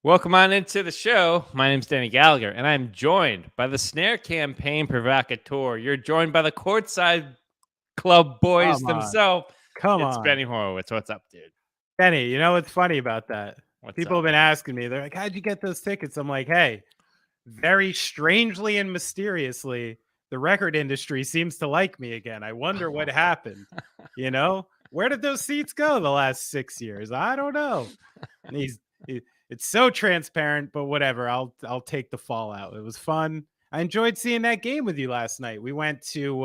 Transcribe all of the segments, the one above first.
Welcome on into the show. My name's Deny Gallagher, and I'm joined by the Snare Campaign Provocateur. You're joined by the Courtside Club boys Come on. themselves. Come It's on. Benny Horowitz. What's up, dude? Benny, you know what's funny about that? What's People up? have been asking me, they're like, how'd you get those tickets? I'm like, hey, very strangely and mysteriously, the record industry seems to like me again. I wonder what happened. You know, where did those seats go the last 6 years? I don't know. And it's so transparent, but whatever. I'll take the fallout. It was fun. I enjoyed seeing that game with you last night. We went to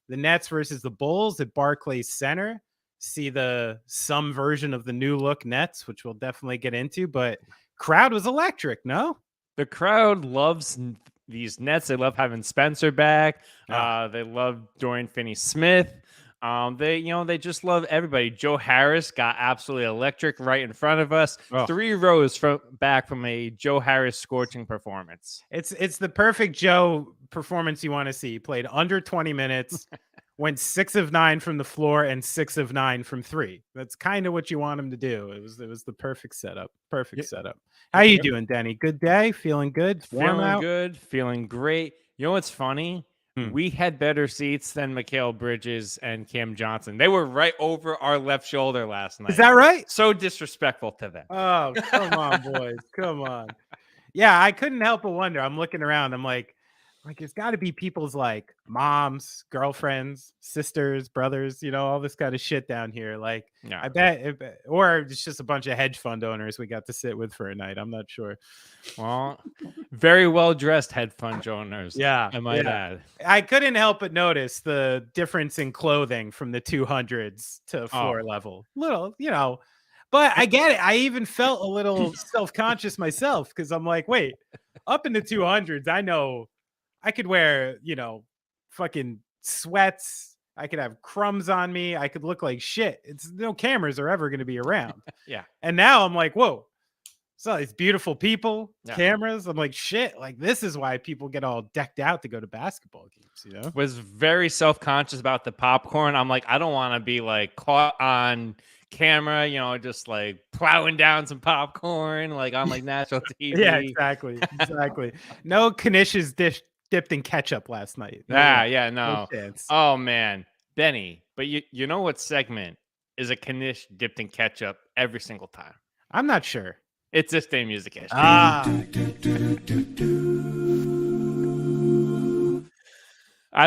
the Nets versus the Bulls at Barclays Center. See some version of the new look Nets, which we'll definitely get into. But crowd was electric. No, The crowd loves these Nets. They love having Spencer back. They love Dorian Finney-Smith. They just love everybody. Joe Harris got absolutely electric right in front of us. 3 rows back from a Joe Harris scorching performance. It's the perfect Joe performance you want to see. He played under 20 minutes, went 6 of 9 from the floor and 6 of 9 from 3. That's kind of what you want him to do. It was the perfect setup. Setup. How you doing, Denny? Good day? Feeling good? Feeling good, feeling great. You know what's funny? We had better seats than Mikal Bridges and Cam Johnson. They were right over our left shoulder last night. Is that right? So disrespectful to them. Oh, come on, boys. Come on. Yeah, I couldn't help but wonder. I'm looking around. I'm like there's got to be people's like moms, girlfriends, sisters, brothers, all this kind of shit down here. Like, yeah. I bet, or it's just a bunch of hedge fund owners we got to sit with for a night. I'm not sure. Well, very well dressed hedge fund owners. Yeah, I might add. I couldn't help but notice the difference in clothing from the 200s to floor level. Little, But I get it. I even felt a little self-conscious myself because I'm like, wait, up in the 200s, I know I could wear, fucking sweats. I could have crumbs on me. I could look like shit. It's no cameras are ever going to be around. Yeah. And now I'm like, whoa. So these beautiful people, cameras. I'm like, shit. Like this is why people get all decked out to go to basketball games. Was very self-conscious about the popcorn. I'm like, I don't want to be like caught on camera, just like plowing down some popcorn, like on like national TV. Yeah, exactly. No Kanish's dipped in ketchup last night. No chance. Oh man, Benny, but you know what segment is a Kanish dipped in ketchup every single time? I'm not sure. It's This Day Music History. I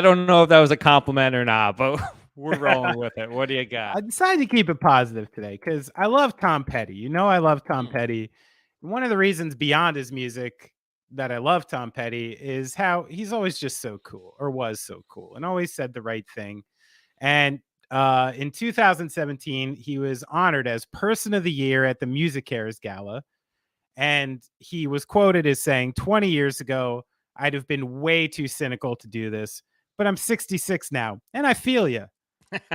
don't know if that was a compliment or not, but we're rolling with it. What do you got? I decided to keep it positive today because I love Tom Petty. I love Tom Petty. One of the reasons beyond his music that I love Tom Petty is how he's always just so cool, or was so cool, and always said the right thing. And in 2017, he was honored as Person of the Year at the Music Cares Gala. And he was quoted as saying, 20 years ago, I'd have been way too cynical to do this, but I'm 66 now, and I feel you.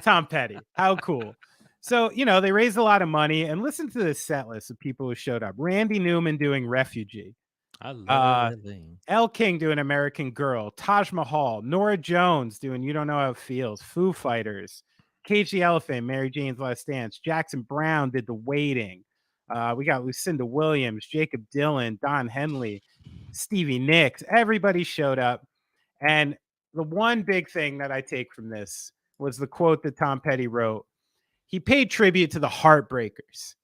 Tom Petty. How cool. So, they raised a lot of money, and listen to this set list of people who showed up. Randy Newman doing Refugee. I love Elle King doing American Girl. Taj Mahal. Norah Jones doing You Don't Know How It Feels. Foo Fighters. Cage the Elephant, Mary Jane's Last Dance. Jackson Brown did The Waiting. We got Lucinda Williams, Jacob Dylan, Don Henley, Stevie Nicks. Everybody showed up. And the one big thing that I take from this was the quote that Tom Petty wrote. He paid tribute to the Heartbreakers.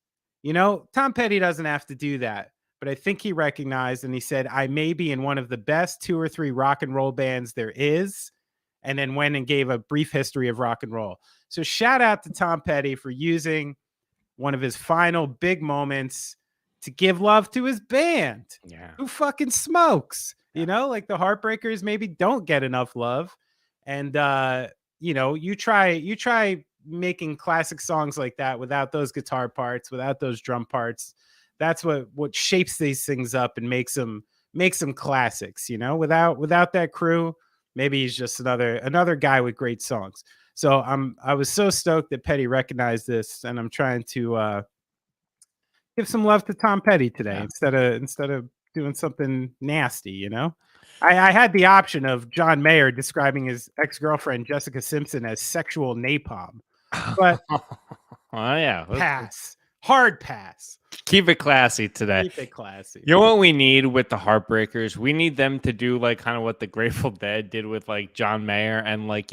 Tom Petty doesn't have to do that. But I think he recognized, and he said, I may be in one of the best 2 or 3 rock and roll bands there is. And then went and gave a brief history of rock and roll. So shout out to Tom Petty for using one of his final big moments to give love to his band. Yeah. Who fucking smokes? Like the Heartbreakers maybe don't get enough love. And you try making classic songs like that without those guitar parts, without those drum parts. That's what shapes these things up and makes them classics, without that crew, maybe he's just another guy with great songs. So I was so stoked that Petty recognized this, and I'm trying to give some love to Tom Petty today instead of doing something nasty. I had the option of John Mayer describing his ex-girlfriend Jessica Simpson as sexual napalm, but yeah, pass, hard pass. Keep it classy today. Keep it classy. You know what we need with the Heartbreakers? We need them to do like kind of what the Grateful Dead did with like John Mayer and like,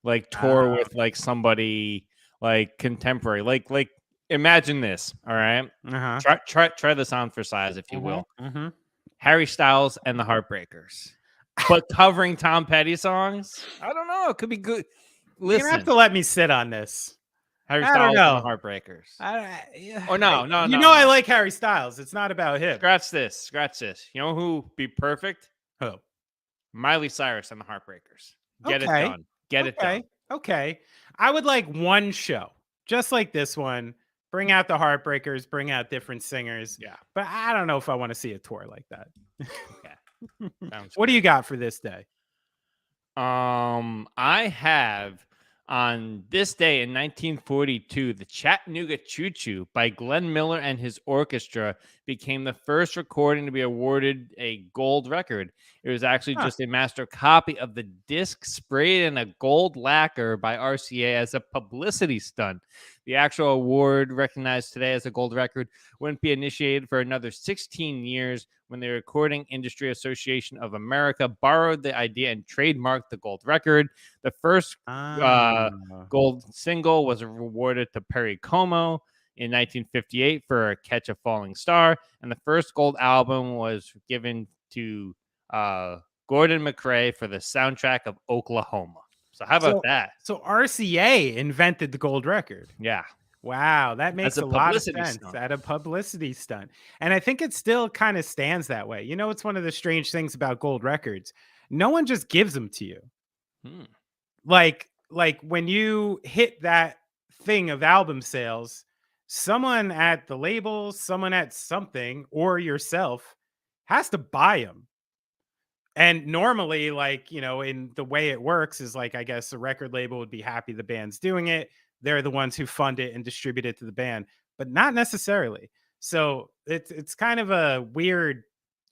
like tour with like somebody like contemporary. Like imagine this, all right? Uh-huh. Try this on for size, if you will. Mm-hmm. Harry Styles and the Heartbreakers. But covering Tom Petty songs? I don't know. It could be good. You have Listen, to let me sit on this. Harry I don't Styles and the know. Heartbreakers. Or no. I like Harry Styles. It's not about him. Scratch this. You know who'd be perfect? Who? Miley Cyrus and the Heartbreakers. Get it Okay. done. Get it done. Okay. I would like one show, just like this one. Bring out the Heartbreakers, bring out different singers. Yeah. But I don't know if I want to see a tour like that. Sounds What do you got for this day? I have on this day in 1942, the Chattanooga Choo Choo by Glenn Miller and his orchestra became the first recording to be awarded a gold record. It was actually just a master copy of the disc sprayed in a gold lacquer by RCA as a publicity stunt. The actual award, recognized today as a gold record, wouldn't be initiated for another 16 years when the Recording Industry Association of America borrowed the idea and trademarked the gold record. The first gold single was awarded to Perry Como in 1958 for Catch a Falling Star, and the first gold album was given to Gordon McRae for the soundtrack of Oklahoma. So how about that? So RCA invented the gold record. Yeah. Wow, that makes a lot of sense. At a publicity stunt. And I think it still kind of stands that way. It's one of the strange things about gold records. No one just gives them to you. Like when you hit that thing of album sales, someone at the label, someone at something, or yourself has to buy them. And normally, in the way it works is I guess a record label would be happy the band's doing it. They're the ones who fund it and distribute it to the band, but not necessarily. So it's kind of a weird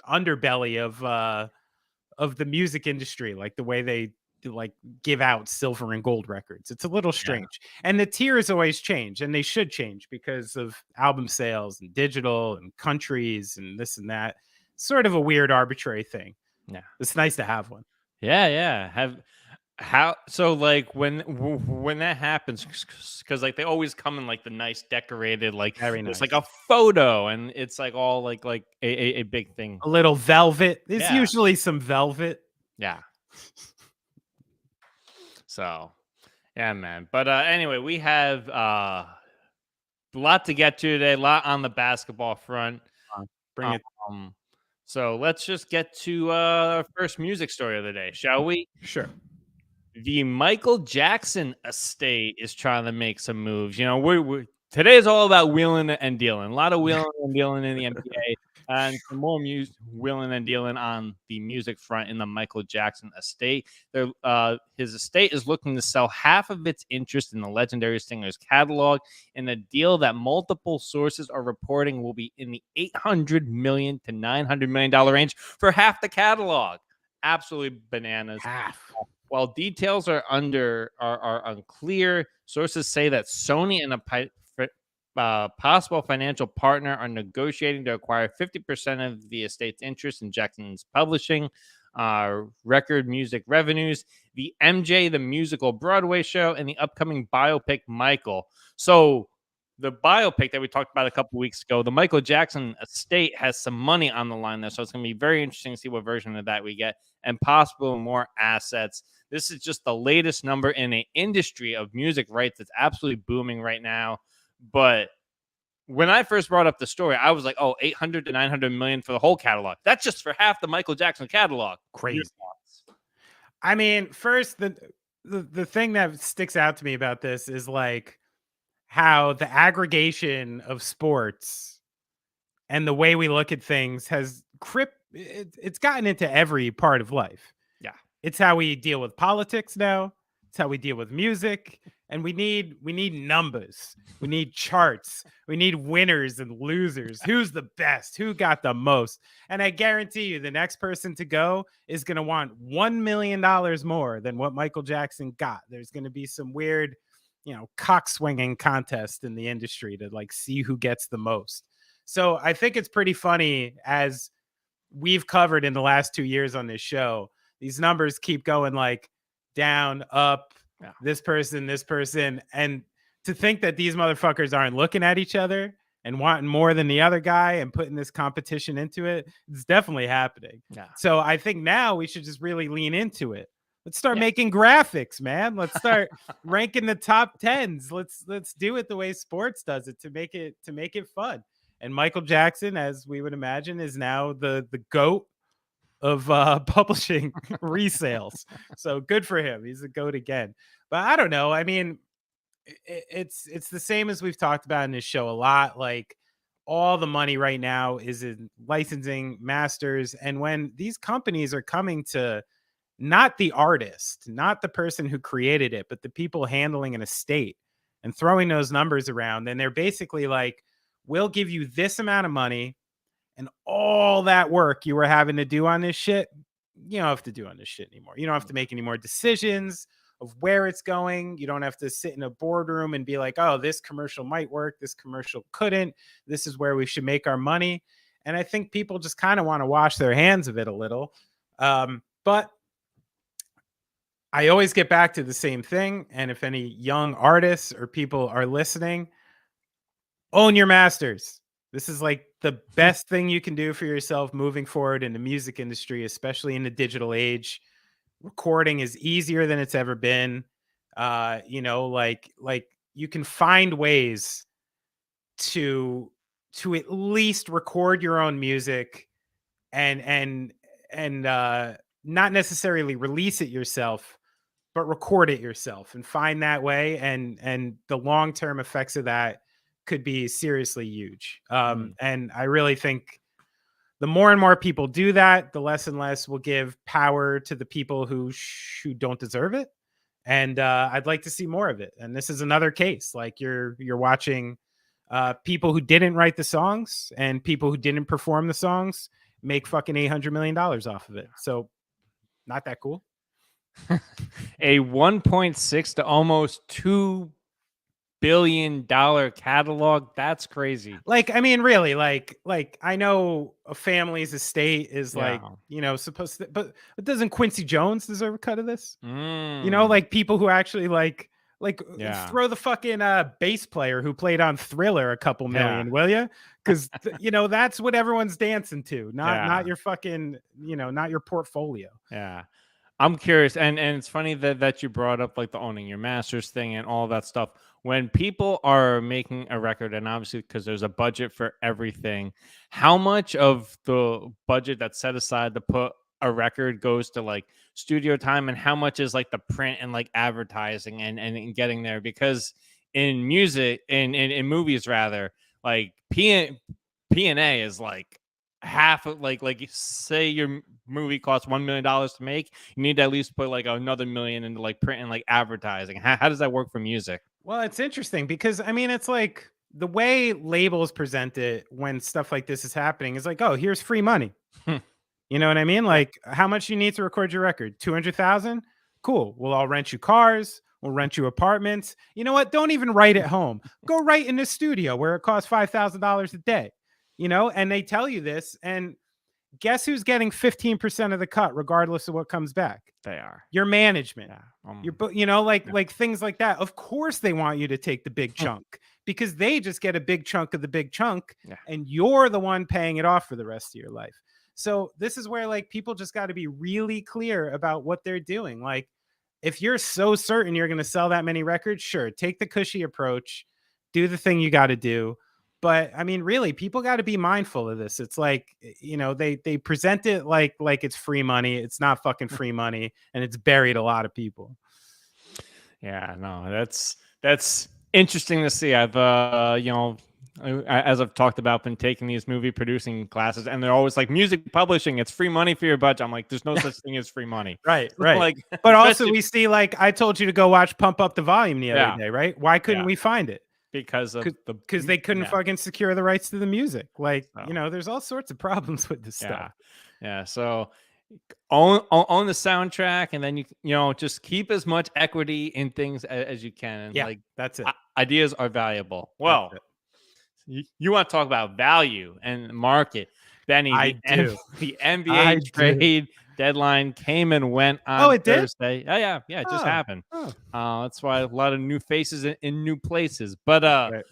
underbelly of the music industry, like the way they give out silver and gold records. It's a little strange. And the tiers always change, and they should change because of album sales and digital and countries and this and that. Sort of a weird arbitrary thing. Yeah. It's nice to have one. Yeah. When that happens, because they always come in the nice decorated, very nice. It's like a photo, and it's all like a big thing. A little velvet. There's usually some velvet. Yeah. So, yeah, man. But anyway, we have a lot to get to today. A lot on the basketball front. Bring it. So let's just get to our first music story of the day, shall we? Sure. The Michael Jackson estate is trying to make some moves. Today is all about wheeling and dealing. A lot of wheeling and dealing in the NBA, and some more wheeling and dealing on the music front in the Michael Jackson estate. His estate is looking to sell half of its interest in the legendary singer's catalog in a deal that multiple sources are reporting will be in the $800 million to $900 million range for half the catalog. Absolutely bananas. Half. While details are unclear, sources say that Sony and a possible financial partner are negotiating to acquire 50% of the estate's interest in Jackson's publishing, record music revenues, the MJ the Musical Broadway show, and the upcoming biopic Michael. So the biopic that we talked about a couple weeks ago, the Michael Jackson estate has some money on the line there. So it's going to be very interesting to see what version of that we get and possible more assets. This is just the latest number in an industry of music rights that's absolutely booming right now. But when I first brought up the story, I was like, 800 to 900 million for the whole catalog. That's just for half the Michael Jackson catalog. Crazy. I mean, first, the thing that sticks out to me about this is how the aggregation of sports and the way we look at things has it's gotten into every part of life. Yeah. It's how we deal with politics now. It's how we deal with music. And we need numbers. We need charts. We need winners and losers. Who's the best? Who got the most? And I guarantee you the next person to go is going to want $1 million more than what Michael Jackson got. There's going to be some weird, cock swinging contest in the industry to see who gets the most. So I think it's pretty funny, as we've covered in the last 2 years on this show, these numbers keep going like down, up, this person. And to think that these motherfuckers aren't looking at each other and wanting more than the other guy and putting this competition into it, it's definitely happening. Yeah. So I think now we should just really lean into it. Let's start making graphics, man. Let's start ranking the top 10s. Let's do it the way sports does it to make it fun. And Michael Jackson, as we would imagine, is now the GOAT of publishing resales. So good for him. He's the GOAT again. But I don't know. I mean, it's the same as we've talked about in this show a lot. Like, all the money right now is in licensing, masters, and when these companies are coming to not the artist, not the person who created it, but the people handling an estate and throwing those numbers around, then they're basically like, we'll give you this amount of money, and all that work you were having to do on this shit, you don't have to do on this shit anymore. You don't have to make any more decisions of where it's going. You don't have to sit in a boardroom and be like, oh, this commercial might work, this commercial couldn't, this is where we should make our money. And I think people just kind of want to wash their hands of it a little. But I always get back to the same thing. And if any young artists or people are listening, own your masters. This is like the best thing you can do for yourself moving forward in the music industry, especially in the digital age. Recording is easier than it's ever been. Like you can find ways to at least record your own music and not necessarily release it yourself, but record it yourself and find that way. And the long-term effects of that could be seriously huge. And I really think the more and more people do that, the less and less will give power to the people who don't deserve it. And I'd like to see more of it. And this is another case. Like, you're watching people who didn't write the songs and people who didn't perform the songs make fucking $800 million off of it. So not that cool. A 1.6 to almost $2 billion catalog. That's crazy. Like, I mean, really, like I know a family's estate is like, supposed to, but doesn't Quincy Jones deserve a cut of this? Like, people who actually like throw the fucking bass player who played on Thriller a couple million, will you? Because that's what everyone's dancing to, not your fucking, not your portfolio. Yeah. I'm curious, and it's funny that you brought up like the owning your masters thing and all that stuff. When people are making a record, and obviously because there's a budget for everything, how much of the budget that's set aside to put a record goes to like studio time, and how much is like the print and like advertising and getting there? Because in music, in movies rather, like P&A is like half of like say your movie costs $1 million to make, you need to at least put like another $1 million into like print and like advertising. How does that work for music? Well, it's interesting because I mean, it's like the way labels present it when stuff like this is happening is like, oh, here's free money. You know what I mean? Like, how much you need to record your record? 200,000? Cool. We'll all rent you cars. We'll rent you apartments. You know what? Don't even write at home. Go write in the studio where it costs $5,000 a day. And they tell you this, and guess who's getting 15% of the cut regardless of what comes back? They are your management. Like things like that. Of course they want you to take the big chunk because they just get a big chunk of the big chunk, and you're the one paying it off for the rest of your life. So this is where like people just got to be really clear about what they're doing. Like, if you're so certain you're going to sell that many records, sure, take the cushy approach, do the thing you got to do. But I mean, really, people got to be mindful of this. It's like, they present it like it's free money. It's not fucking free money, and it's buried a lot of people. Yeah, no, that's interesting to see. I've as I've talked about, been taking these movie producing classes, and they're always like, music publishing, it's free money for your budget. I'm like, there's no such thing as free money. Right. Like, but also we see, like, I told you to go watch Pump Up the Volume the other day, right? Why couldn't we find it? Because they couldn't fucking secure the rights to the music. Like, there's all sorts of problems with this stuff. Yeah. So own the soundtrack, and then you just keep as much equity in things as you can. And like, that's it. Ideas are valuable. Well, You want to talk about value and market, Benny? I do. The I NBA do. trade deadline came and went Oh, on it did? Thursday. Oh yeah, it just Oh. happened. Oh. That's why a lot of new faces in new places. But Right.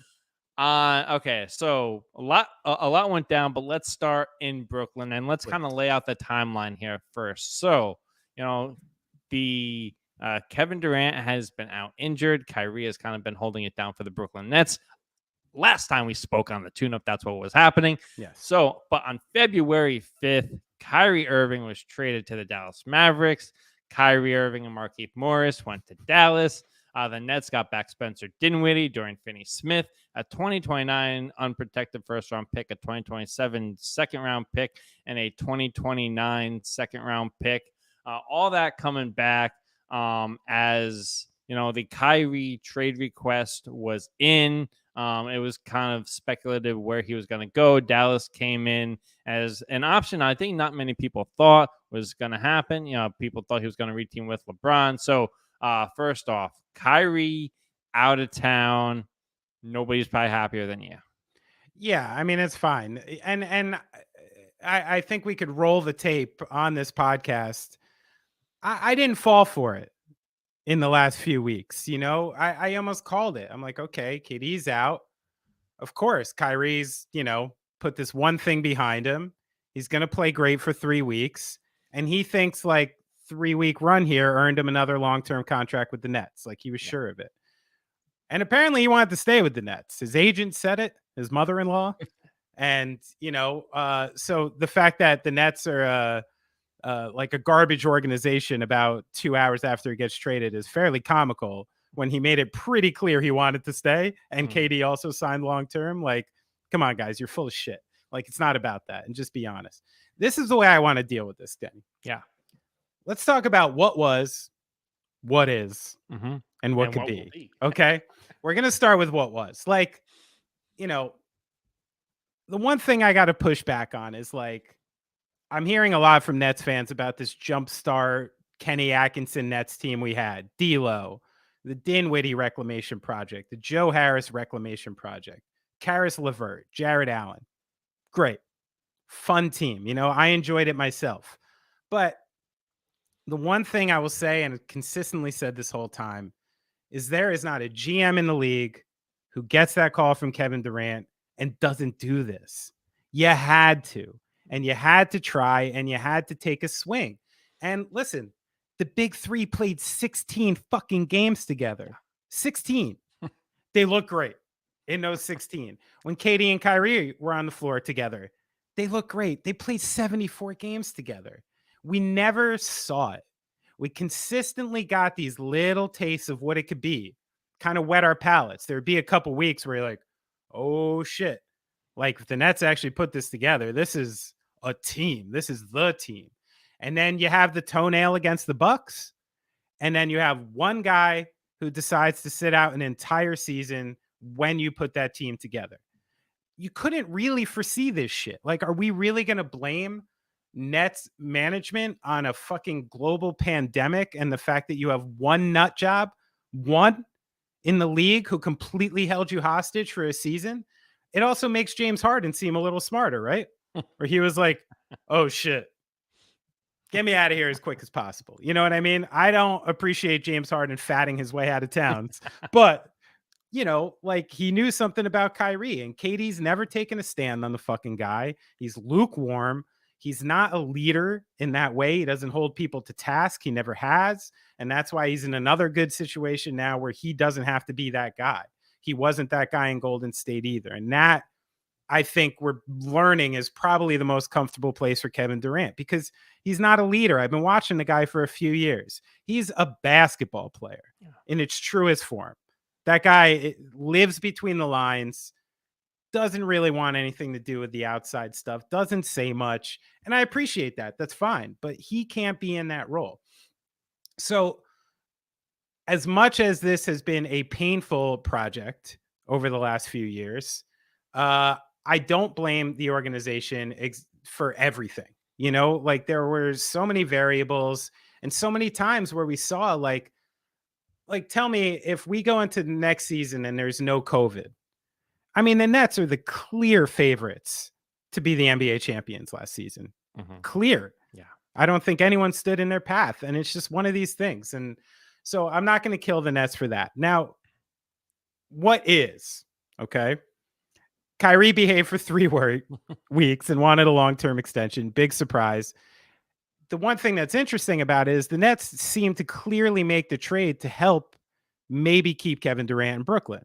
okay, so a lot went down, but let's start in Brooklyn and let's kind of lay out the timeline here first. So, the Kevin Durant has been out injured. Kyrie has kind of been holding it down for the Brooklyn Nets. Last time we spoke on the tune-up, that's what was happening. Yes. So, but on February 5th, Kyrie Irving was traded to the Dallas Mavericks. Kyrie Irving and Markieff Morris went to Dallas. The Nets got back Spencer Dinwiddie, Dorian Finney-Smith, a 2029 unprotected first-round pick, a 2027 second-round pick, and a 2029 second-round pick. All that coming back as the Kyrie trade request was in. It was kind of speculative where he was going to go. Dallas came in as an option. I think not many people thought was going to happen. People thought he was going to reteam with LeBron. So first off, Kyrie out of town. Nobody's probably happier than you. Yeah, I mean, it's fine. And I think we could roll the tape on this podcast. I didn't fall for it in the last few weeks. I almost called it. I'm like, okay, KD's out. Of course, Kyrie's, put this one thing behind him. He's going to play great for 3 weeks. And he thinks like 3-week run here earned him another long-term contract with the Nets. Like he was sure of it. And apparently he wanted to stay with the Nets. His agent said it, his mother-in-law. And, so the fact that the Nets are like a garbage organization about 2 hours after he gets traded is fairly comical when he made it pretty clear he wanted to stay. And KD also signed long-term. Like, come on, guys, you're full of shit. Like, it's not about that. And just be honest. This is the way I want to deal with this, Denny. Yeah. Let's talk about what was, what is, and what could be. Okay. We're going to start with what was. Like, the one thing I got to push back on is like, I'm hearing a lot from Nets fans about this jumpstart Kenny Atkinson Nets team we had. D'Lo, the Dinwiddie Reclamation Project, the Joe Harris Reclamation Project, Karis LeVert, Jared Allen. Great. Fun team. I enjoyed it myself. But the one thing I will say, and consistently said this whole time, is there is not a GM in the league who gets that call from Kevin Durant and doesn't do this. You had to. And you had to try, and you had to take a swing. And listen, the big three played 16 fucking games together. 16. They look great in those 16. When KD and Kyrie were on the floor together, they look great. They played 74 games together. We never saw it. We consistently got these little tastes of what it could be, kind of wet our palates. There'd be a couple weeks where you're like, oh shit. Like if the Nets actually put this together, this is a team. This is the team. And then you have the toenail against the Bucks. And then you have one guy who decides to sit out an entire season when you put that team together. You couldn't really foresee this shit. Like, are we really going to blame Nets management on a fucking global pandemic and the fact that you have one nut job, one in the league who completely held you hostage for a season? It also makes James Harden seem a little smarter, right? Where he was like, oh shit, get me out of here as quick as possible. You know what I mean? I don't appreciate James Harden fatting his way out of town, but like he knew something about Kyrie, and KD's never taken a stand on the fucking guy. He's lukewarm. He's not a leader in that way. He doesn't hold people to task. He never has. And that's why he's in another good situation now where he doesn't have to be that guy. He wasn't that guy in Golden State either. And that, I think we're learning, is probably the most comfortable place for Kevin Durant because he's not a leader. I've been watching the guy for a few years. He's a basketball player in its truest form. That guy lives between the lines, doesn't really want anything to do with the outside stuff, doesn't say much. And I appreciate that. That's fine. But he can't be in that role. So as much as this has been a painful project over the last few years, I don't blame the organization for everything. Like there were so many variables and so many times where we saw like tell me if we go into the next season and there's no COVID, I mean, the Nets are the clear favorites to be the NBA champions last season. Clear. Yeah. I don't think anyone stood in their path, and it's just one of these things. And so I'm not going to kill the Nets for that. Now, what is, okay? Kyrie behaved for 3 weeks and wanted a long-term extension. Big surprise. The one thing that's interesting about it is the Nets seem to clearly make the trade to help maybe keep Kevin Durant in Brooklyn.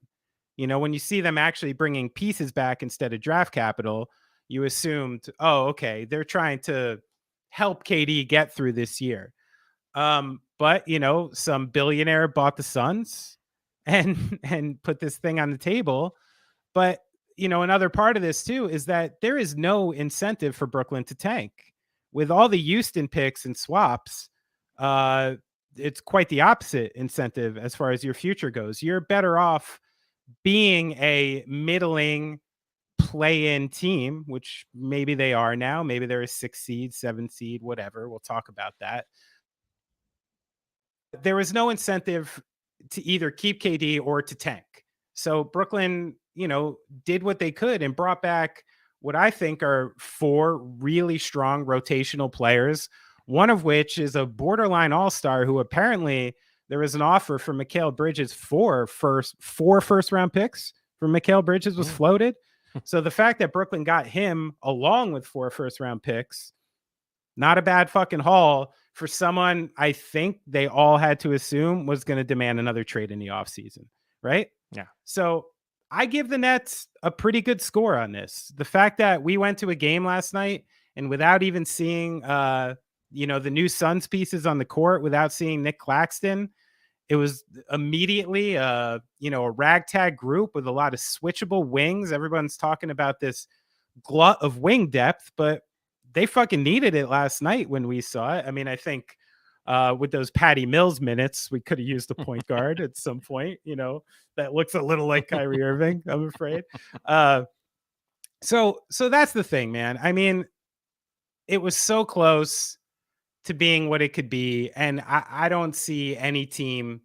You know, when you see them actually bringing pieces back instead of draft capital, you assumed, oh, okay, they're trying to help KD get through this year. But you know, some billionaire bought the Suns and put this thing on the table. But you know, another part of this too is that there is no incentive for Brooklyn to tank. With all the Houston picks and swaps, it's quite the opposite incentive as far as your future goes. You're better off being a middling play-in team, which maybe they are now. Maybe they're a 6 seed, 7 seed, whatever. We'll talk about that. There was no incentive to either keep KD or to tank. So Brooklyn, you know, did what they could and brought back what I think are 4 really strong rotational players, one of which is a borderline all-star who apparently there was an offer for Mikal Bridges, 4 first-round picks for Mikal Bridges was floated. So the fact that Brooklyn got him along with 4 first-round picks, not a bad fucking haul for someone I think they all had to assume was going to demand another trade in the offseason, right? Yeah. So I give the Nets a pretty good score on this. The fact that we went to a game last night and without even seeing, you know, the new Suns pieces on the court, without seeing Nick Claxton, it was immediately, you know, a ragtag group with a lot of switchable wings. Everyone's talking about this glut of wing depth, but they fucking needed it last night when we saw it. I mean, I think with those Patty Mills minutes, we could have used a point guard at some point, you know, that looks a little like Kyrie Irving, I'm afraid. So that's the thing, man. I mean, it was so close to being what it could be. And I don't see any team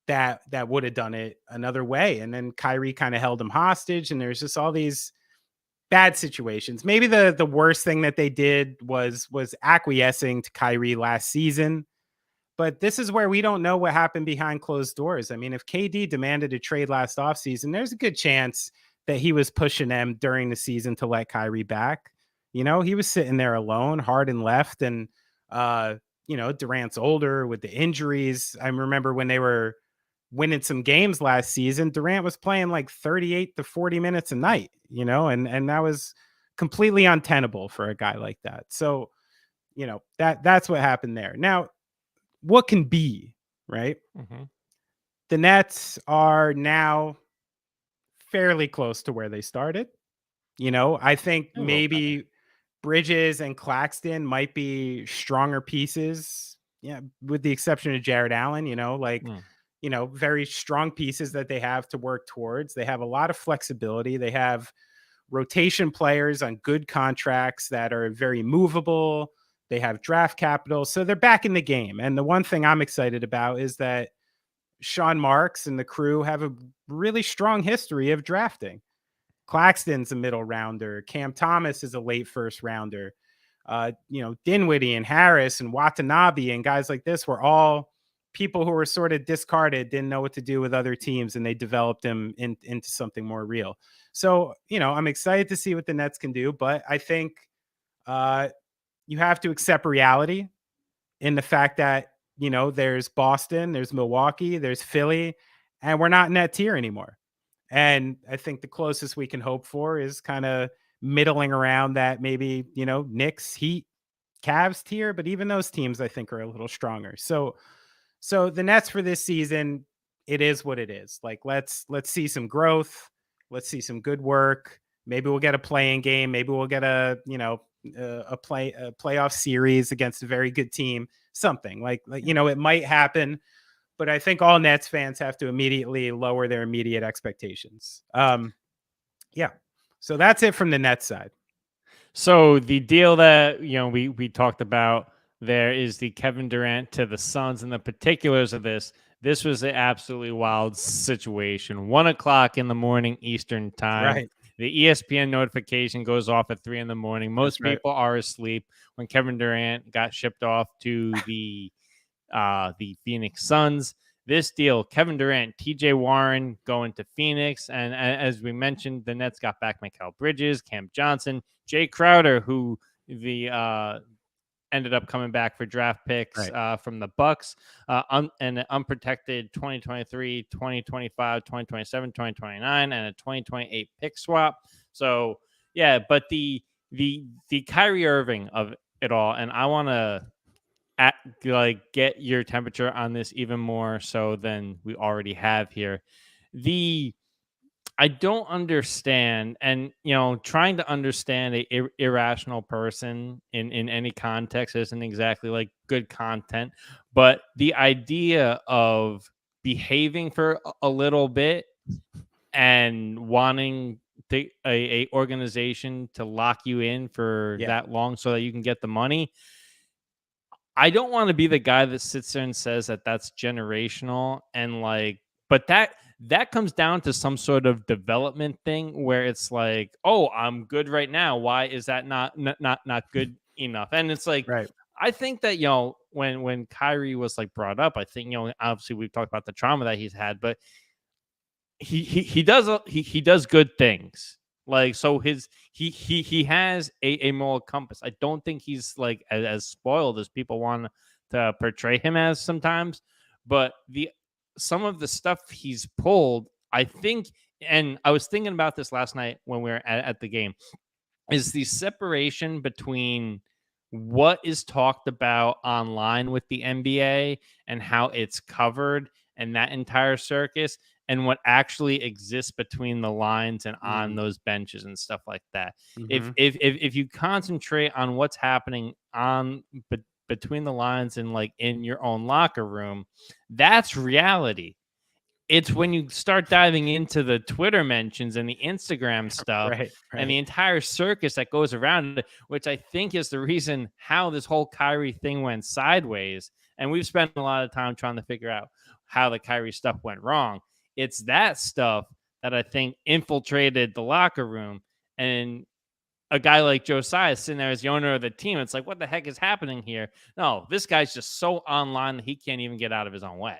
that would have done it another way. And then Kyrie kind of held him hostage. And there's just all these bad situations. Maybe the worst thing that they did was acquiescing to Kyrie last season. But this is where we don't know what happened behind closed doors. I mean, if KD demanded a trade last offseason, there's a good chance that he was pushing them during the season to let Kyrie back. You know, he was sitting there alone, hard and left. And, you know, Durant's older with the injuries. I remember when they were winning some games last season, Durant was playing like 38 to 40 minutes a night, you know, and that was completely untenable for a guy like that. So, you know, that's what happened there. Now, what can be, right? The Nets are now fairly close to where they started. You know, I think maybe Bridges and Claxton might be stronger pieces. Yeah, with the exception of Jared Allen, you know, like, you know, very strong pieces that they have to work towards. They have a lot of flexibility. They have rotation players on good contracts that are very movable. They have draft capital. So they're back in the game. And the one thing I'm excited about is that Sean Marks and the crew have a really strong history of drafting. Claxton's a middle rounder. Cam Thomas is a late first rounder. You know, Dinwiddie and Harris and Watanabe and guys like this were all people who were sort of discarded, didn't know what to do with other teams, and they developed them into something more real. So, you know, I'm excited to see what the Nets can do, but I think you have to accept reality in the fact that, you know, there's Boston, there's Milwaukee, there's Philly, and we're not in that tier anymore. And I think the closest we can hope for is kind of middling around that, maybe, you know, Knicks, Heat, Cavs tier, but even those teams I think are a little stronger. So the Nets for this season, it is what it is. Like, let's see some growth. Let's see some good work. Maybe we'll get a playing game. Maybe we'll get a, you know, a playoff series against a very good team. Something like, you know, it might happen. But I think all Nets fans have to immediately lower their immediate expectations. Yeah. So that's it from the Nets side. So the deal that, you know, we talked about there is the Kevin Durant to the Suns, and the particulars of this this was an absolutely wild situation. 1:00 in the morning Eastern time. Right. The ESPN notification goes off at 3 in the morning. Most right. people are asleep when Kevin Durant got shipped off to the Phoenix Suns. This deal, Kevin Durant, TJ Warren going to Phoenix. And as we mentioned, the Nets got back Mikal Bridges, Cam Johnson, Jay Crowder, who the ended up coming back for draft picks Right. from the Bucks, and an unprotected 2023, 2025, 2027, 2029, and a 2028 pick swap. So yeah, but the Kyrie Irving of it all, and I want to get your temperature on this even more so than we already have here. I don't understand, and trying to understand a irrational person in any context isn't exactly like good content. But the idea of behaving for a little bit and wanting a organization to lock you in for Yeah. that long so that you can get the money. I don't want to be the guy that sits there and says that that's generational and but that comes down to some sort of development thing where it's like, oh, I'm good right now. Why is that not good enough? And it's like, Right. I think that when Kyrie was brought up, I think obviously we've talked about the trauma that he's had, but he does good things. So he has a moral compass. I don't think he's as spoiled as people want to portray him as sometimes, but some of the stuff he's pulled, I think, and I was thinking about this last night when we were at the game, is the separation between what is talked about online with the NBA and how it's covered and that entire circus and what actually exists between the lines and on those benches and stuff like that. Mm-hmm. If you concentrate on what's happening between the lines and in your own locker room, that's reality. It's when you start diving into the Twitter mentions and the Instagram stuff Right. and the entire circus that goes around it, which I think is the reason how this whole Kyrie thing went sideways. And we've spent a lot of time trying to figure out how the Kyrie stuff went wrong. It's that stuff that I think infiltrated the locker room. And a guy like Josiah sitting there as the owner of the team, it's like, what the heck is happening here? No, this guy's just so online that he can't even get out of his own way.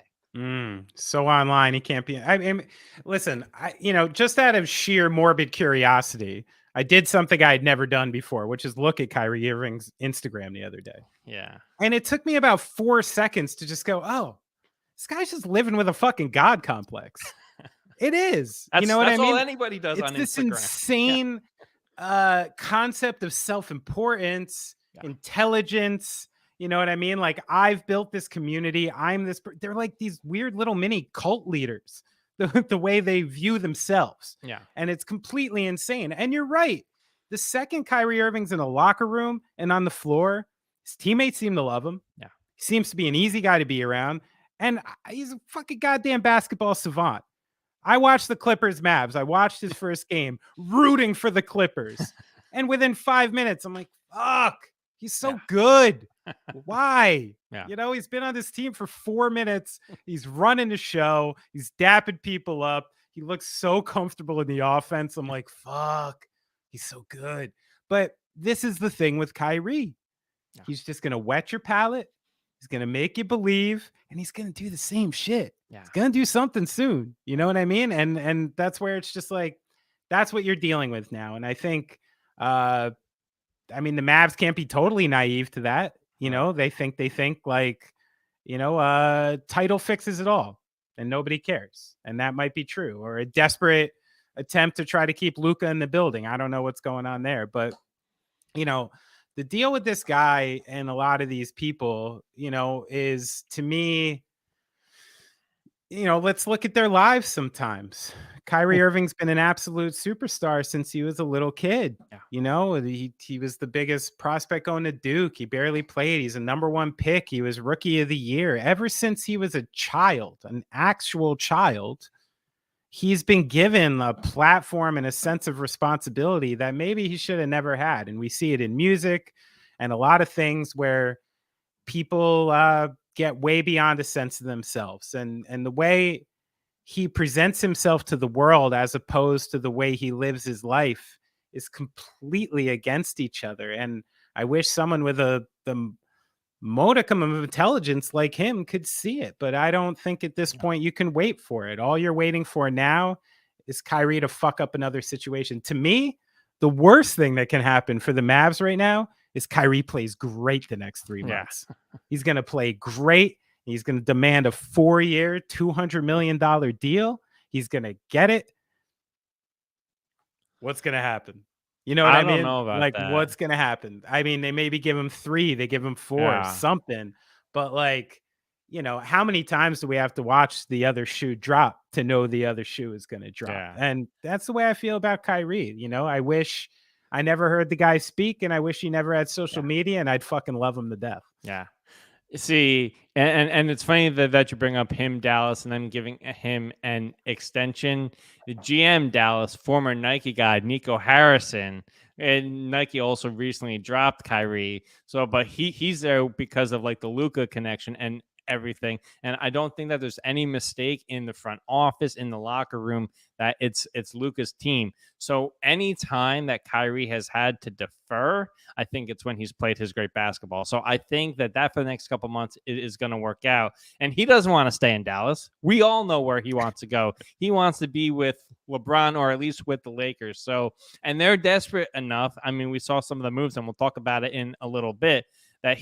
So online, he can't be. I mean, listen, just out of sheer morbid curiosity, I did something I had never done before, which is look at Kyrie Irving's Instagram the other day. Yeah. And it took me about 4 seconds to just go, oh, this guy's just living with a fucking God complex. It is. You know what I mean? All anybody does it's on this Instagram. Insane concept of self-importance, intelligence. You know what I mean? I've built this community. They're like these weird little mini cult leaders, the way they view themselves. Yeah. And it's completely insane. And you're right. The second Kyrie Irving's in a locker room and on the floor, his teammates seem to love him. Yeah. He seems to be an easy guy to be around. And he's a fucking goddamn basketball savant. I watched the Clippers Mavs. I watched his first game, rooting for the Clippers. And within 5 minutes, I'm like, fuck, he's so good. Why? Yeah. He's been on this team for 4 minutes. He's running the show. He's dapping people up. He looks so comfortable in the offense. I'm like, fuck, he's so good. But this is the thing with Kyrie. Yeah. He's just going to whet your palate. He's going to make you believe, and he's going to do the same shit. Yeah. He's going to do something soon. You know what I mean? And that's where it's just like, that's what you're dealing with now. And I think, the Mavs can't be totally naive to that. They think title fixes it all and nobody cares. And that might be true, or a desperate attempt to try to keep Luka in the building. I don't know what's going on there, but the deal with this guy and a lot of these people, is, to me, let's look at their lives sometimes. Kyrie Irving's been an absolute superstar since he was a little kid. Yeah. He was the biggest prospect going to Duke. He barely played. He's a #1 pick. He was rookie of the year. Ever since he was a child, an actual child, he's been given a platform and a sense of responsibility that maybe he should have never had. And we see it in music and a lot of things where people get way beyond a sense of themselves, and the way he presents himself to the world as opposed to the way he lives his life is completely against each other. And I wish someone with the modicum of intelligence like him could see it, but I don't think at this point you can wait for it. All you're waiting for now is Kyrie to fuck up another situation. To me, the worst thing that can happen for the Mavs right now is Kyrie plays great the next 3 months. He's going to play great. He's going to demand a 4-year, $200 million deal. He's going to get it. What's going to happen? You know what I mean? I don't know about like, that. what's going to happen? I mean, they maybe give him 3, they give him 4, something. But like, you know, how many times do we have to watch the other shoe drop to know the other shoe is going to drop? Yeah. And that's the way I feel about Kyrie. You know, I wish I never heard the guy speak, and I wish he never had social media, and I'd fucking love him to death. Yeah. See, and it's funny that you bring up him, Dallas, and then giving him an extension. The GM Dallas, former Nike guy, Nico Harrison, and Nike also recently dropped Kyrie. So, but he's there because of like the Luka connection and everything. And I don't think that there's any mistake in the front office, in the locker room, that it's Luka's team. So anytime that Kyrie has had to defer, I think it's when he's played his great basketball. So I think that for the next couple months is going to work out. And he doesn't want to stay in Dallas. We all know where he wants to go. He wants to be with LeBron, or at least with the Lakers. So, and they're desperate enough. I mean, we saw some of the moves, and we'll talk about it in a little bit, that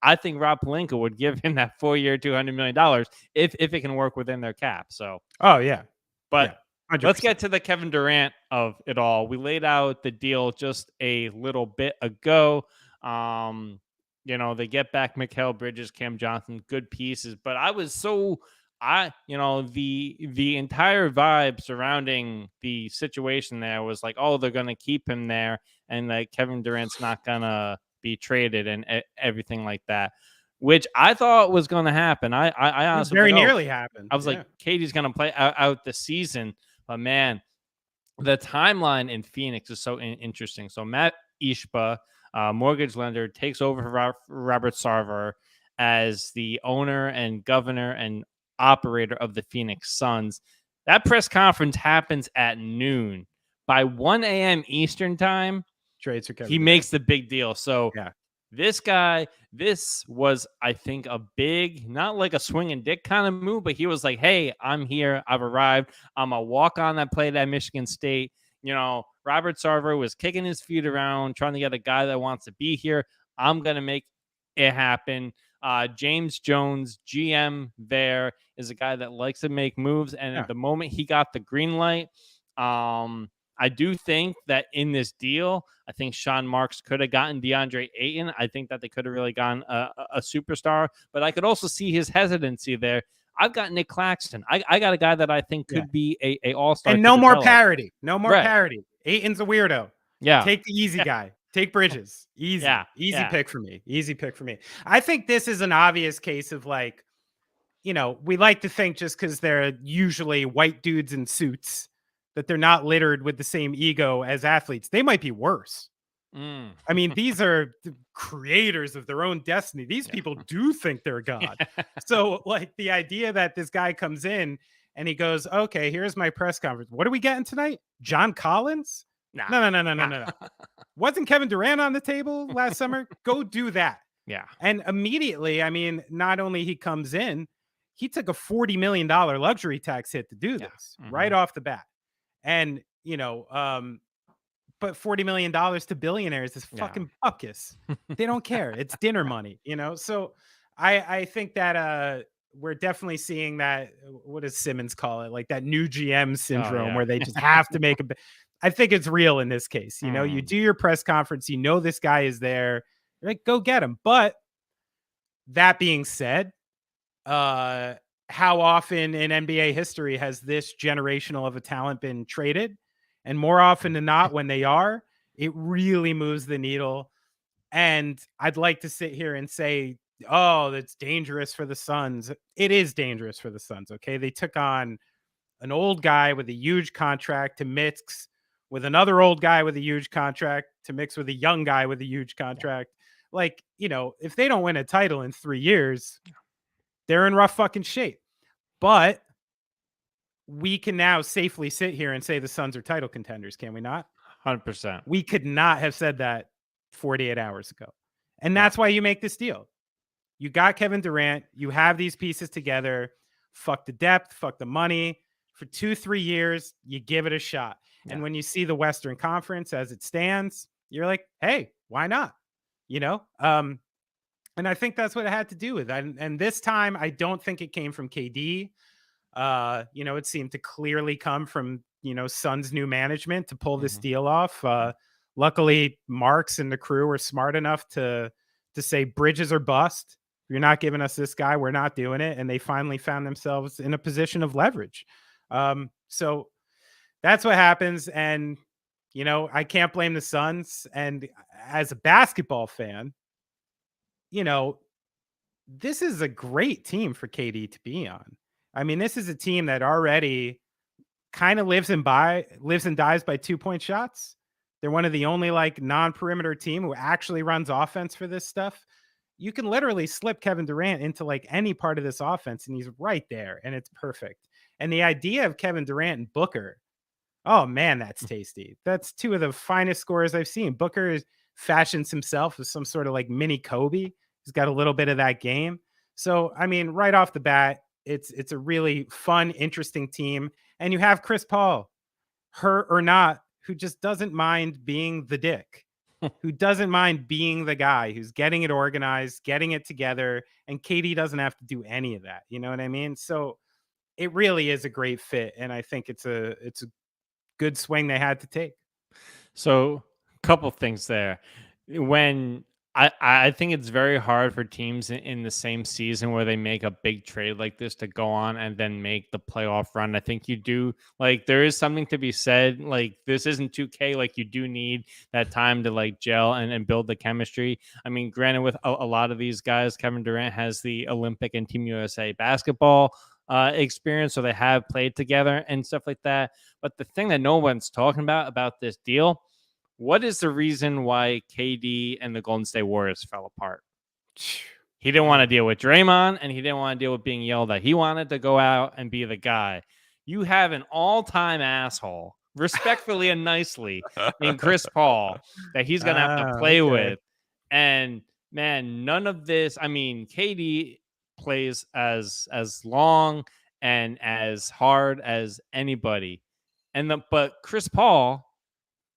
I think Rob Pelinka would give him that 4-year, $200 million if it can work within their cap. So, oh yeah, but yeah, let's get to the Kevin Durant of it all. We laid out the deal just a little bit ago. You know, they get back Mikal Bridges, Cam Johnson, good pieces, but the entire vibe surrounding the situation there was like, oh, they're going to keep him there, and like Kevin Durant's not going to be traded and everything like that, which I thought was going to happen. I honestly very nearly happened. I was like, Katie's going to play out the season, but man, the timeline in Phoenix is so interesting. So Matt Ishba, mortgage lender, takes over for Robert Sarver as the owner and governor and operator of the Phoenix Suns. That press conference happens at noon. By 1 a.m. Eastern time, trades for Kevin he Durant. makes the big deal. So yeah, this guy, this was, I think, a big, not like a swing and dick kind of move, but he was like, hey, I'm here. I've arrived. I'm a walk-on that played at Michigan State. You know, Robert Sarver was kicking his feet around, trying to get a guy that wants to be here. I'm going to make it happen. James Jones, GM there, is a guy that likes to make moves. And at the moment he got the green light, I do think that in this deal, I think Sean Marks could have gotten DeAndre Ayton. I think that they could have really gotten a superstar, but I could also see his hesitancy there. I've got Nick Claxton. I got a guy that I think could be a all-star. And no more parity. No more parity. Ayton's a weirdo. Yeah. Take the easy guy. Take Bridges. Easy. Easy pick for me. Easy pick for me. I think this is an obvious case of like, you know, we like to think just because they're usually white dudes in suits that they're not littered with the same ego as athletes. They might be worse. I mean, these are the creators of their own destiny. These people do think they're God. So like the idea that this guy comes in and he goes, okay, here's my press conference. What are we getting tonight? John Collins? No. Wasn't Kevin Durant on the table last summer? Go do that. Yeah. And immediately, I mean, not only he comes in, he took a $40 million luxury tax hit to do this right off the bat. And, you know, but $40 million to billionaires is fucking buckus. They don't care. It's dinner money, you know? So I think that we're definitely seeing that. What does Simmons call it? Like that new GM syndrome where they just have to make I think it's real in this case. You know, you do your press conference, you know, this guy is there, you're like, go get him. But that being said, how often in NBA history has this generational of a talent been traded? And more often than not, when they are, it really moves the needle. And I'd like to sit here and say, oh, that's dangerous for the Suns. It is dangerous for the Suns. Okay. They took on an old guy with a huge contract to mix with another old guy with a huge contract to mix with a young guy with a huge contract. Like, you know, if they don't win a title in 3 years, they're in rough fucking shape. But we can now safely sit here and say the Suns are title contenders, can we not? 100%. We could not have said that 48 hours ago. And that's why you make this deal. You got Kevin Durant. You have these pieces together. Fuck the depth. Fuck the money. For 2-3 years, you give it a shot. And when you see the Western Conference as it stands, you're like, hey, why not? You know? And I think that's what it had to do with. And this time, I don't think it came from KD. You know, it seemed to clearly come from, you know, Suns' new management to pull this deal off. Luckily, Marks and the crew were smart enough to say bridges are bust. If you're not giving us this guy, we're not doing it. And they finally found themselves in a position of leverage. So that's what happens. And, you know, I can't blame the Suns. And as a basketball fan, you know, this is a great team for KD to be on. I mean, this is a team that already kind of lives and dies by 2-point shots. They're one of the only like non-perimeter team who actually runs offense for this stuff. You can literally slip Kevin Durant into like any part of this offense and he's right there and it's perfect. And the idea of Kevin Durant and Booker, oh man, that's tasty. That's two of the finest scorers I've seen. Booker fashions himself as some sort of like mini Kobe. He's got a little bit of that game. So, I mean, right off the bat, it's a really fun, interesting team. And you have Chris Paul, hurt or not, who just doesn't mind being the dick, who doesn't mind being the guy who's getting it organized, getting it together. And KD doesn't have to do any of that. You know what I mean? So it really is a great fit. And I think it's a good swing they had to take. So, couple things there. When I think it's very hard for teams in the same season where they make a big trade like this to go on and then make the playoff run. I think you do, like, there is something to be said. Like, this isn't 2K. Like, you do need that time to like gel and build the chemistry. I mean, granted, with a lot of these guys, Kevin Durant has the Olympic and Team USA basketball experience, so they have played together and stuff like that. But the thing that no one's talking about this deal, what is the reason why KD and the Golden State Warriors fell apart? He didn't want to deal with Draymond, and he didn't want to deal with being yelled at. He wanted to go out and be the guy. You have an all-time asshole, respectfully and nicely, in Chris Paul, that he's going to have to play with. And, man, none of this, I mean, KD plays as long and as hard as anybody. But Chris Paul,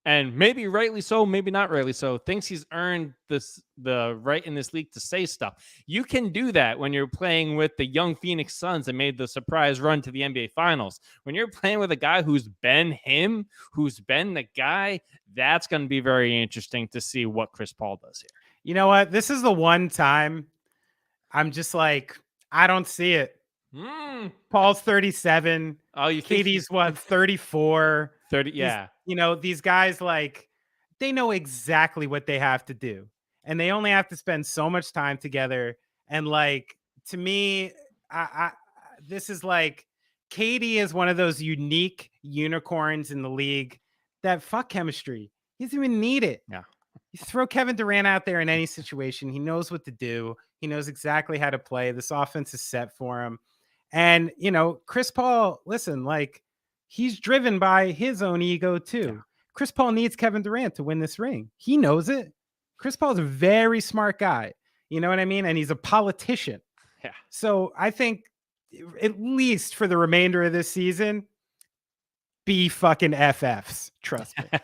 and maybe rightly so, maybe not rightly so, thinks he's earned the right in this league to say stuff. You can do that when you're playing with the young Phoenix Suns that made the surprise run to the NBA Finals. When you're playing with a guy who's been the guy, that's going to be very interesting to see what Chris Paul does here. You know what? This is the one time I'm just like, I don't see it. Paul's 37. Oh, you KD's what, 34? 30, yeah. You know, these guys, like, they know exactly what they have to do. And they only have to spend so much time together. And, like, to me, this is like, KD is one of those unique unicorns in the league that fuck chemistry. He doesn't even need it. Yeah. You throw Kevin Durant out there in any situation. He knows what to do. He knows exactly how to play. This offense is set for him. And, you know, Chris Paul, listen, like, he's driven by his own ego too. Yeah. Chris Paul needs Kevin Durant to win this ring. He knows it. Chris Paul's a very smart guy. You know what I mean? And he's a politician. Yeah. So I think at least for the remainder of this season, be fucking FFs. Trust me.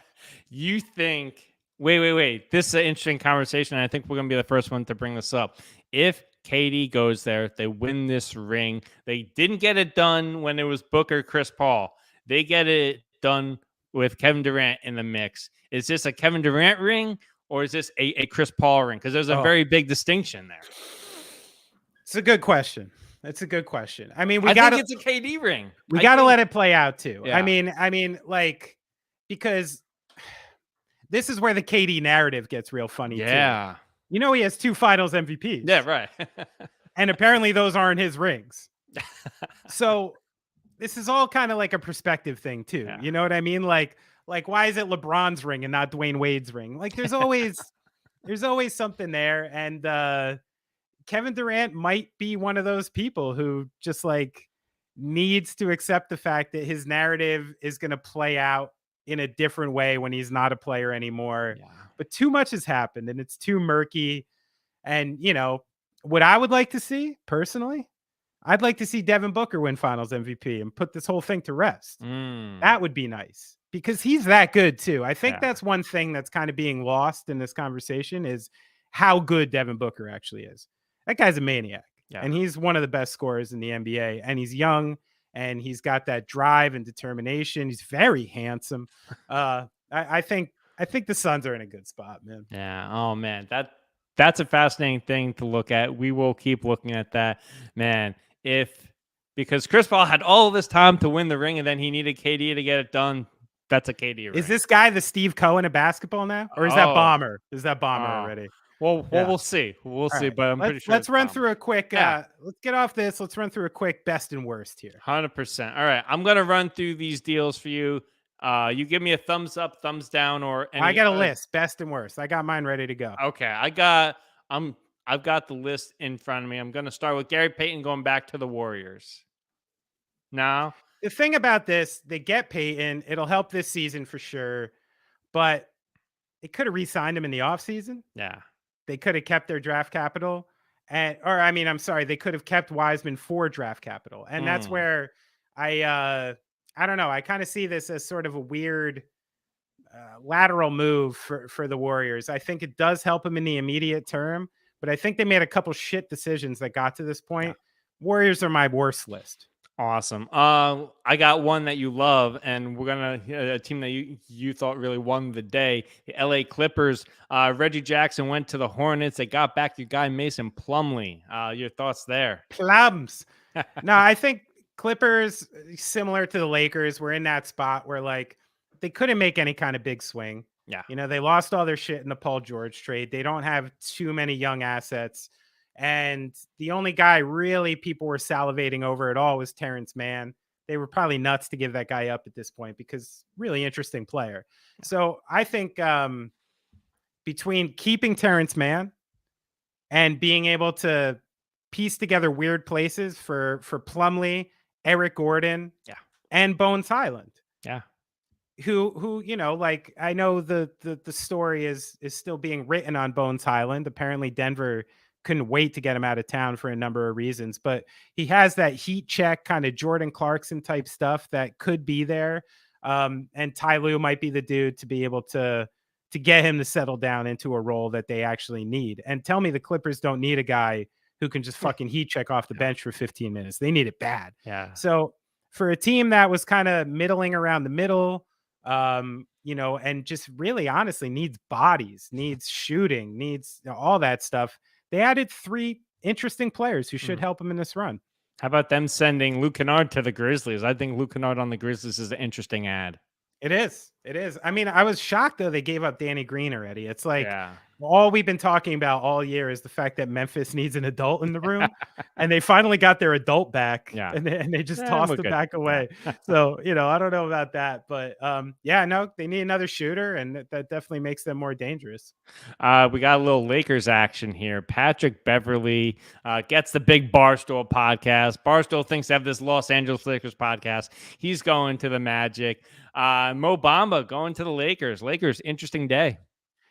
You think, wait. This is an interesting conversation. And I think we're going to be the first one to bring this up. If KD goes there, they win this ring. They didn't get it done when it was Booker, Chris Paul. They get it done with Kevin Durant in the mix. Is this a Kevin Durant ring or is this a Chris Paul ring? Because there's a very big distinction there. It's a good question. It's a good question. I mean, I think it's a KD ring. We got to let it play out too. Yeah. I mean, like, because this is where the KD narrative gets real funny. Yeah. Too. You know, he has 2 finals MVPs. Yeah, right. And apparently those aren't his rings. So this is all kind of like a perspective thing too. Yeah. You know what I mean? Like why is it LeBron's ring and not Dwayne Wade's ring? Like there's always something there. And Kevin Durant might be one of those people who just like needs to accept the fact that his narrative is going to play out in a different way when he's not a player anymore. Yeah. But too much has happened and it's too murky. And, what I would like to see personally, I'd like to see Devin Booker win finals MVP and put this whole thing to rest. That would be nice because he's that good too. I think that's one thing that's kind of being lost in this conversation is how good Devin Booker actually is. That guy's a maniac. Yeah. And he's one of the best scorers in the NBA. And he's young and he's got that drive and determination. He's very handsome. I think the Suns are in a good spot, man. Yeah. Oh man, that's a fascinating thing to look at. We will keep looking at that, man. Because Chris Paul had all this time to win the ring, and then he needed KD to get it done. That's a KD ring. Is this guy the Steve Cohen of basketball now, or is that Bomber? Is that Bomber already? Well, we'll see. We'll see. Right. But I'm pretty sure. Let's run through a quick. Let's get off this. Let's run through a quick best and worst here. 100%. All right, I'm gonna run through these deals for you. You give me a thumbs up, thumbs down, or any. I got a list, best and worst. I got mine ready to go. Okay, I've got the list in front of me. I'm gonna start with Gary Payton going back to the Warriors. Now, the thing about this, they get Payton. It'll help this season for sure, but they could have re-signed him in the offseason. Yeah. They could have kept their draft capital. I'm sorry, they could have kept Wiseman for draft capital. And that's where I don't know. I kind of see this as sort of a weird lateral move for the Warriors. I think it does help them in the immediate term, but I think they made a couple shit decisions that got to this point. Yeah. Warriors are my worst list. Awesome. I got one that you love, and we're gonna a team that you thought really won the day. The LA Clippers. Reggie Jackson went to the Hornets. They got back your guy Mason Plumlee. Your thoughts there? Plums. No, I think Clippers, similar to the Lakers, were in that spot where like they couldn't make any kind of big swing. Yeah. They lost all their shit in the Paul George trade. They don't have too many young assets. And the only guy really people were salivating over at all was Terrence Mann. They were probably nuts to give that guy up at this point because really interesting player. Yeah. So I think between keeping Terrence Mann and being able to piece together weird places for Plumlee, Eric Gordon, and Bones Highland. Yeah. Who like I know the story is still being written on Bones Highland. Apparently Denver couldn't wait to get him out of town for a number of reasons, but he has that heat check kind of Jordan Clarkson type stuff that could be there. And Ty Lue might be the dude to be able to get him to settle down into a role that they actually need. And tell me the Clippers don't need a guy who can just fucking heat check off the bench for 15 minutes. They need it bad. Yeah. So for a team that was kind of middling around the middle, and just really honestly needs bodies, needs shooting, needs all that stuff. They added 3 interesting players who should help them in this run. How about them sending Luke Kennard to the Grizzlies? I think Luke Kennard on the Grizzlies is an interesting ad. It is. I mean, I was shocked though they gave up Danny Green already. It's like all we've been talking about all year is the fact that Memphis needs an adult in the room, and they finally got their adult back. Yeah, and they just tossed it back away. So I don't know about that, but no, they need another shooter, and that definitely makes them more dangerous. We got a little Lakers action here. Patrick Beverley gets the big Barstool podcast. Barstool thinks they have this Los Angeles Lakers podcast. He's going to the Magic. Mo Bamba going to the Lakers. Lakers, interesting day.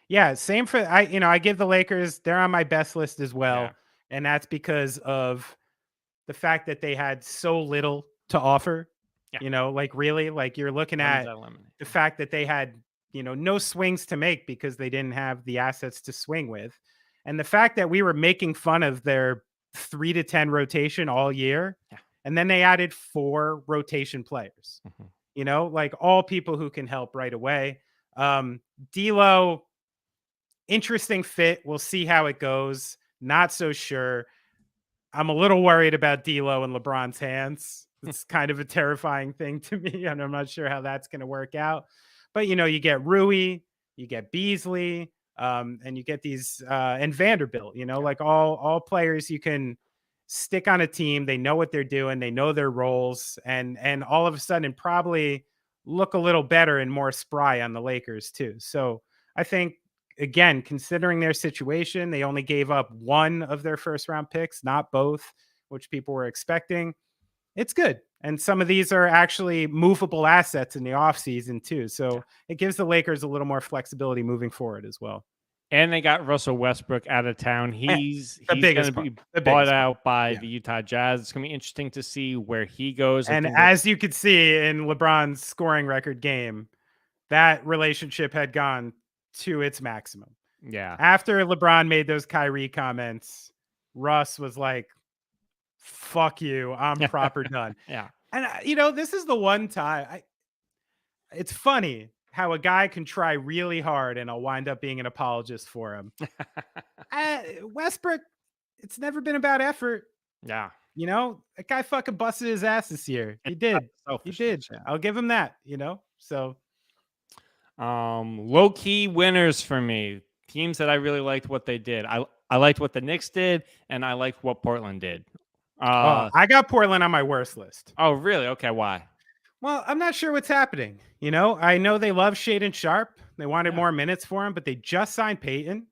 Yeah, same for I give the Lakers, they're on my best list as well. Yeah. And that's because of the fact that they had so little to offer. Yeah. Like really, like you're looking at the fact that they had, no swings to make because they didn't have the assets to swing with. And the fact that we were making fun of their 3 to 10 rotation all year. Yeah. And then they added 4 rotation players. Mm-hmm. Like all people who can help right away. D'Lo, interesting fit. We'll see how it goes. Not so sure. I'm a little worried about D'Lo in LeBron's hands. It's kind of a terrifying thing to me, and I'm not sure how that's going to work out. But, you get Rui, you get Beasley, and you get these and Vanderbilt, like all players you can stick on a team. They know what they're doing. They know their roles, and all of a sudden probably look a little better and more spry on the Lakers too. So I think again, considering their situation, they only gave up one of their first round picks, not both, which people were expecting. It's good. And some of these are actually movable assets in the offseason too. So it gives the Lakers a little more flexibility moving forward as well. And they got Russell Westbrook out of town. He's going to be bought out by the Utah Jazz. It's going to be interesting to see where he goes. And as you could see in LeBron's scoring record game, that relationship had gone to its maximum. Yeah. After LeBron made those Kyrie comments, Russ was like, fuck you, I'm proper done. Yeah. And, this is the one time it's funny how a guy can try really hard and I'll wind up being an apologist for him. Westbrook, it's never been about effort. Yeah. That guy fucking busted his ass this year. He did. He did. I'll give him that, so. Low key winners for me. Teams that I really liked what they did. I liked what the Knicks did, and I liked what Portland did. I got Portland on my worst list. Oh, really? Okay, why? Well, I'm not sure what's happening. I know they love Shaedon Sharpe. They wanted more minutes for him, but they just signed Peyton.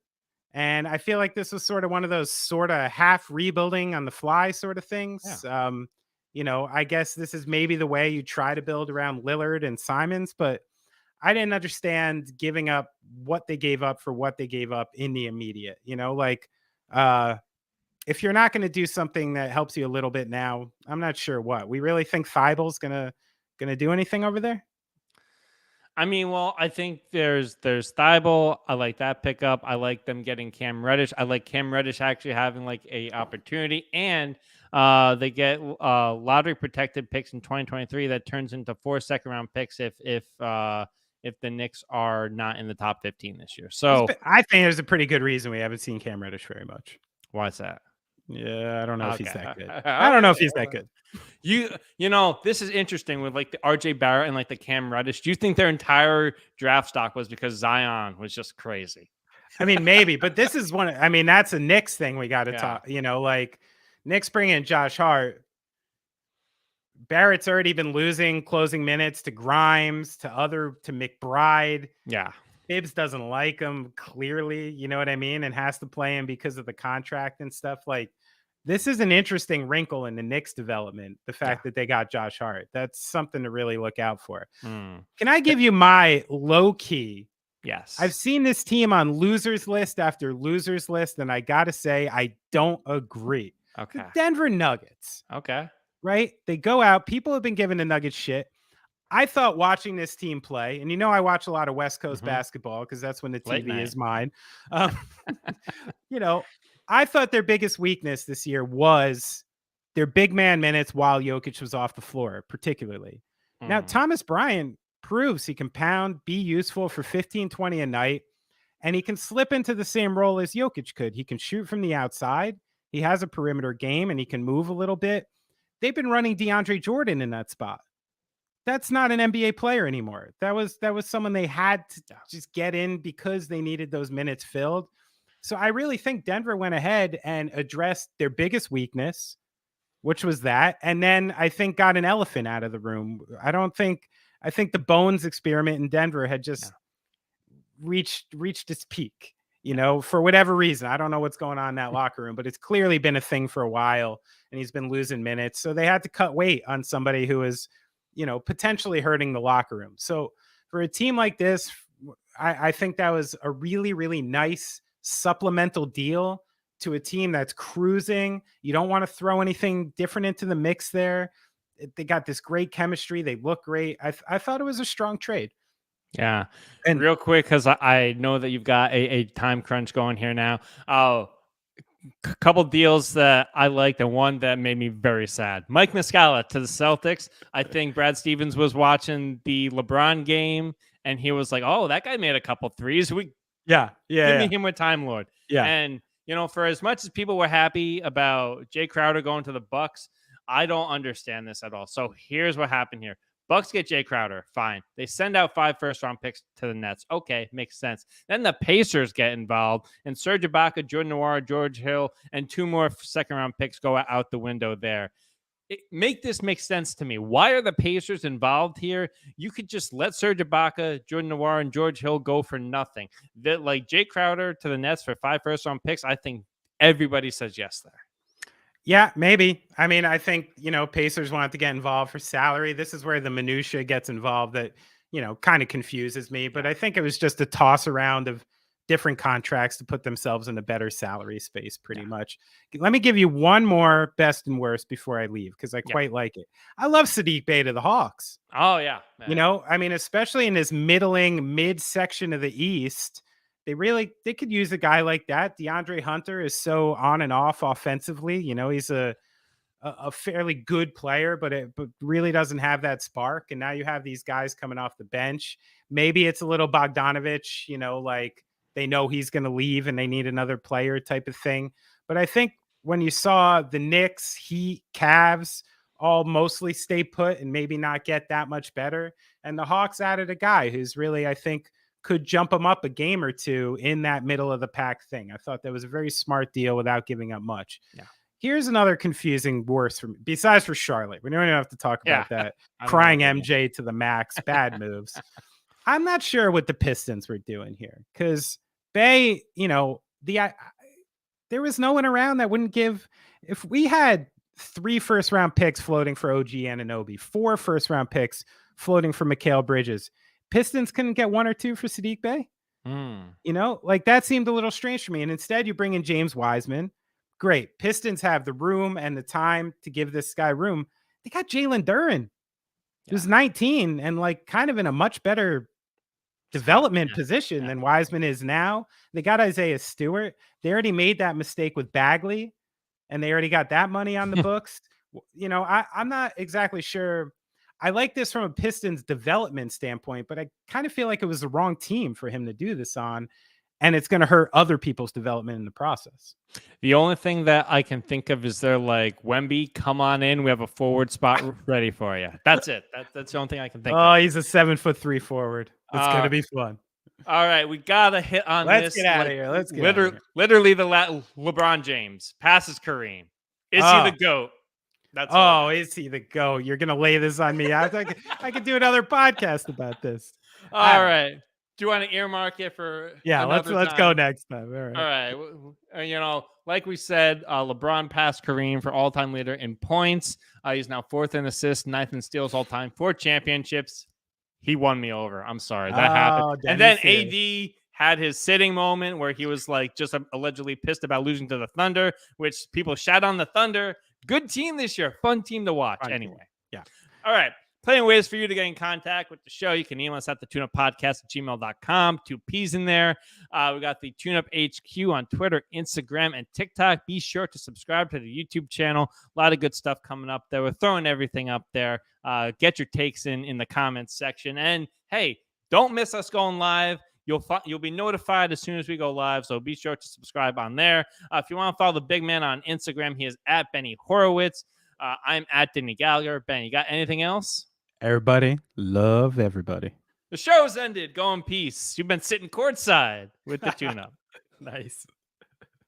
And I feel like this was sort of one of those sort of half rebuilding on the fly sort of things. Yeah. I guess this is maybe the way you try to build around Lillard and Simons, but I didn't understand giving up what they gave up for what they gave up in the immediate. If you're not going to do something that helps you a little bit now, I'm not sure what. We really think Thibel's gonna do anything over there? I mean, well, I think there's Thibault. I like that pickup. I like them getting Cam Reddish. I like Cam Reddish actually having like a opportunity, and they get lottery protected picks in 2023 that turns into 4 second-round picks if the Knicks are not in the top 15 this year. So I think there's a pretty good reason we haven't seen Cam Reddish very much. Why is that? Yeah, I don't know if he's that good. I don't know if he's that good. This is interesting with like the RJ Barrett and like the Cam Reddish. Do you think their entire draft stock was because Zion was just crazy? I mean, maybe, but this is that's a Knicks thing we got to talk. Like Knicks bring in Josh Hart. Barrett's already been losing closing minutes to Grimes, to McBride. Yeah. Bibbs doesn't like him, clearly, you know what I mean? And has to play him because of the contract and stuff. Like, this is an interesting wrinkle in the Knicks development, the fact that they got Josh Hart. That's something to really look out for. Can I give you my low key? Yes. I've seen this team on losers list after losers list, and I got to say, I don't agree. Okay. The Denver Nuggets. Okay. Right? They go out. People have been giving the Nuggets shit. I thought watching this team play, and I watch a lot of West Coast basketball because that's when the TV is mine. I thought their biggest weakness this year was their big man minutes while Jokic was off the floor, particularly. Now, Thomas Bryant proves he can pound, be useful for 15, 20 a night, and he can slip into the same role as Jokic could. He can shoot from the outside. He has a perimeter game, and he can move a little bit. They've been running DeAndre Jordan in that spot. That's not an NBA player anymore. That was someone they had to just get in because they needed those minutes filled. So I really think Denver went ahead and addressed their biggest weakness, which was that. And then I think got an elephant out of the room. I think the Bones experiment in Denver had just reached its peak, for whatever reason. I don't know what's going on in that locker room, but it's clearly been a thing for a while and he's been losing minutes. So they had to cut weight on somebody who is, potentially hurting the locker room. So for a team like this, I think that was a really, really nice supplemental deal to a team that's cruising. You don't want to throw anything different into the mix there. They got this great chemistry. They look great. I thought it was a strong trade. Yeah. And real quick, because I know that you've got a time crunch going here now. Couple deals that I liked and one that made me very sad. Mike Muscala to the Celtics. I think Brad Stevens was watching the LeBron game and he was like, "Oh, that guy made a couple threes. Give me him with Time Lord." Yeah. And for as much as people were happy about Jay Crowder going to the Bucks, I don't understand this at all. So here's what happened here. Bucks get Jay Crowder. Fine. They send out 5 first-round picks to the Nets. Okay, makes sense. Then the Pacers get involved, and Serge Ibaka, Jordan Nwora, George Hill, and 2 more second-round picks go out the window there. make this make sense to me. Why are the Pacers involved here? You could just let Serge Ibaka, Jordan Nwora, and George Hill go for nothing. That like Jay Crowder to the Nets for 5 first-round picks. I think everybody says yes there. Yeah, maybe. I mean, I think, Pacers want to get involved for salary. This is where the minutia gets involved that, kind of confuses me. But I think it was just a toss around of different contracts to put themselves in a better salary space, pretty much. Let me give you one more best and worst before I leave, because I quite like it. I love Sadiq Bey to the Hawks. Oh, yeah. Man. I mean, especially in this middling mid section of the East, they could use a guy like that. DeAndre Hunter is so on and off offensively. He's a fairly good player, but really doesn't have that spark. And now you have these guys coming off the bench. Maybe it's a little Bogdanovich, like they know he's going to leave and they need another player type of thing. But I think when you saw the Knicks, Heat, Cavs all mostly stay put and maybe not get that much better, and the Hawks added a guy who's really, I think, could jump them up a game or two in that middle of the pack thing. I thought that was a very smart deal without giving up much. Yeah. Here's another confusing worst for me, besides for Charlotte. We don't even have to talk about that. Crying MJ to the max, bad moves. I'm not sure what the Pistons were doing here, because Bey, there was no one around that wouldn't give. If we had 3 first-round picks floating for OG Anunoby, 4 first-round picks floating for Mikal Bridges, Pistons couldn't get 1 or 2 for Sadiq Bey. Like that seemed a little strange for me. And instead you bring in James Wiseman. Great. Pistons have the room and the time to give this guy room. They got Jalen Duren, who's 19 and like kind of in a much better development position than Wiseman is now. They got Isaiah Stewart. They already made that mistake with Bagley, and they already got that money on the books. I'm not exactly sure. I like this from a Pistons development standpoint, but I kind of feel like it was the wrong team for him to do this on, and it's going to hurt other people's development in the process. The only thing that I can think of is they're like, Wemby, come on in. We have a forward spot ready for you. That's it. That's the only thing I can think of. Oh, he's a 7'3" forward. It's going to be fun. All right, we got to hit on this. Let's get out of here. Let's get out of here. Literally the LeBron James passes Kareem. Is he the GOAT? That's is he the GOAT? You're going to lay this on me. I could do another podcast about this. All right. Do you want to earmark it for? Yeah, let's go next time. All right. Like we said, LeBron passed Kareem for all-time leader in points. He's now 4th in assists, 9th in steals all-time, 4 championships. He won me over. I'm sorry. That happened. And then AD had his sitting moment where he was like just allegedly pissed about losing to the Thunder, which people shout on the Thunder. Good team this year. Fun team to watch. Anyway. Yeah. All right. Plenty of ways for you to get in contact with the show. You can email us at thetuneuppodcast@gmail.com. 2 P's in there. We got the TuneUp HQ on Twitter, Instagram, and TikTok. Be sure to subscribe to the YouTube channel. A lot of good stuff coming up there. We're throwing everything up there. Get your takes in the comments section. And, hey, don't miss us going live. You'll be notified as soon as we go live, so be sure to subscribe on there. If you want to follow the big man on Instagram, he is at Benny Horowitz. I'm at Deny Gallagher. Ben, you got anything else? Everybody, love everybody. The show's ended. Go in peace. You've been sitting courtside with the tune-up. Nice.